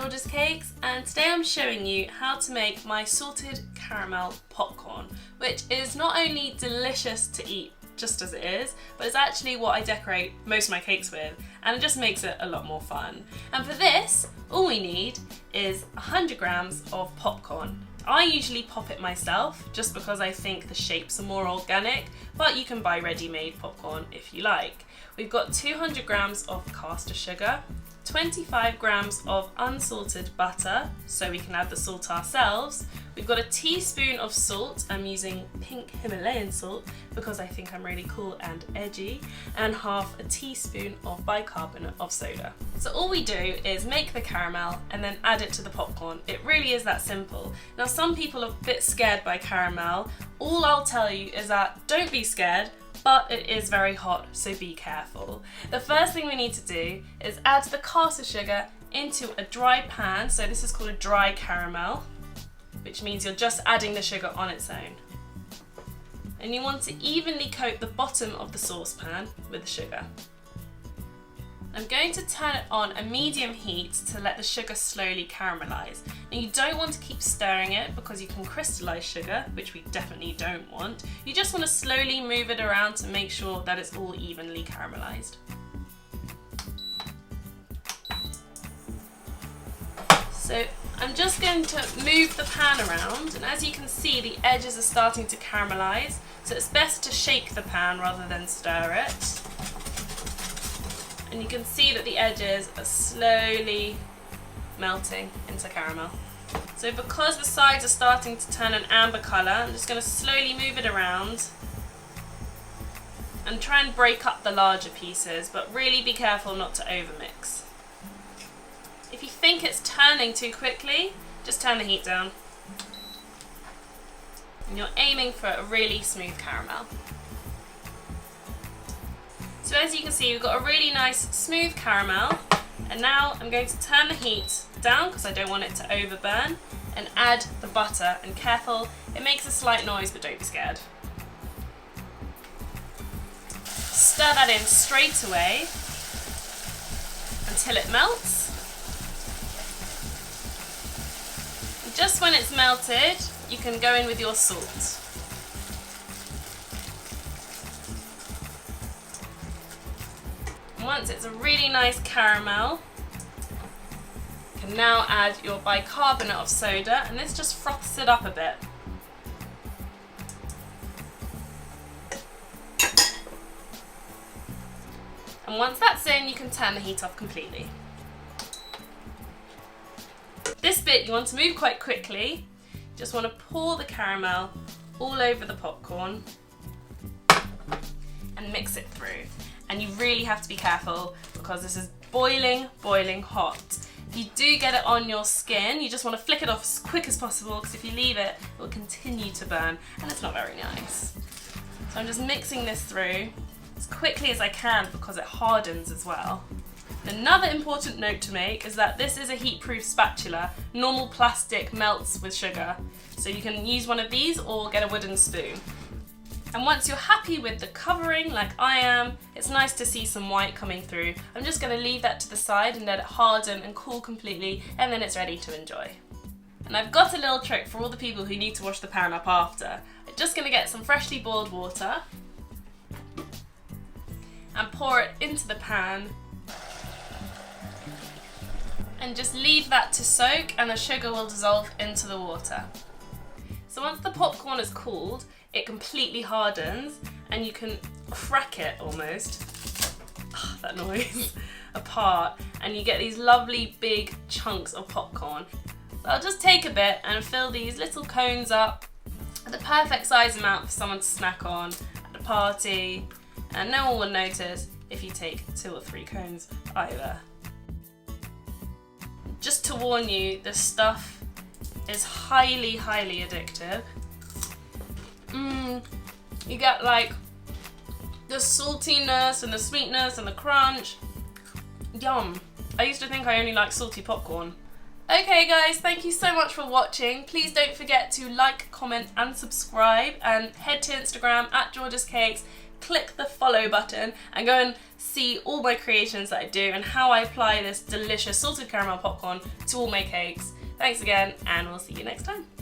George's Cakes, and today I'm showing you how to make my salted caramel popcorn, which is not only delicious to eat just as it is, but it's actually what I decorate most of my cakes with, and it just makes it a lot more fun. And for this, all we need is 100 grams of popcorn. I usually pop it myself just because I think the shapes are more organic, but you can buy ready-made popcorn if you like. We've got 200 grams of caster sugar, 25 grams of unsalted butter, so we can add the salt ourselves. We've got a teaspoon of salt. I'm using pink Himalayan salt because I think I'm really cool and edgy, and half a teaspoon of bicarbonate of soda. So all we do is make the caramel and then add it to the popcorn. It really is that simple. Now some people are a bit scared by caramel. All I'll tell you is that don't be scared, but it is very hot, so be careful. The first thing we need to do is add the caster sugar into a dry pan. So this is called a dry caramel, which means you're just adding the sugar on its own. And you want to evenly coat the bottom of the saucepan with the sugar. I'm going to turn it on a medium heat to let the sugar slowly caramelise. Now you don't want to keep stirring it because you can crystallise sugar, which we definitely don't want. You just want to slowly move it around to make sure that it's all evenly caramelised. So I'm just going to move the pan around, and as you can see the edges are starting to caramelise, so it's best to shake the pan rather than stir it. And you can see that the edges are slowly melting into caramel. So because the sides are starting to turn an amber colour, I'm just going to slowly move it around and try and break up the larger pieces, but really be careful not to overmix. If you think it's turning too quickly, just turn the heat down. And you're aiming for a really smooth caramel. So as you can see, we've got a really nice smooth caramel, and now I'm going to turn the heat down because I don't want it to overburn, and add the butter. And careful, it makes a slight noise, but don't be scared. Stir that in straight away until it melts. And just when it's melted, you can go in with your salt. Once it's a really nice caramel, you can now add your bicarbonate of soda, and this just froths it up a bit. And once that's in, you can turn the heat off completely. This bit you want to move quite quickly. You just want to pour the caramel all over the popcorn and mix it through. And you really have to be careful because this is boiling, boiling hot. If you do get it on your skin, you just want to flick it off as quick as possible, because if you leave it, it will continue to burn and it's not very nice. So I'm just mixing this through as quickly as I can because it hardens as well. Another important note to make is that this is a heat-proof spatula. Normal plastic melts with sugar, so you can use one of these or get a wooden spoon. And once you're happy with the covering, like I am, it's nice to see some white coming through. I'm just going to leave that to the side and let it harden and cool completely, and then it's ready to enjoy. And I've got a little trick for all the people who need to wash the pan up after. I'm just going to get some freshly boiled water and pour it into the pan, and just leave that to soak, and the sugar will dissolve into the water. So once the popcorn is cooled, it completely hardens, and you can crack it almost, that noise, apart, and you get these lovely big chunks of popcorn. So I'll just take a bit and fill these little cones up, the perfect size amount for someone to snack on at a party, and no one will notice if you take 2 or 3 cones either. Just to warn you, this stuff is highly, highly addictive. You get like the saltiness and the sweetness and the crunch. Yum. I used to think I only liked salty popcorn. Okay guys, thank you so much for watching. Please don't forget to like, comment and subscribe, and head to Instagram @George's Cakes. click the follow button and go and see all my creations that I do and how I apply this delicious salted caramel popcorn to all my cakes. Thanks again, and we'll see you next time.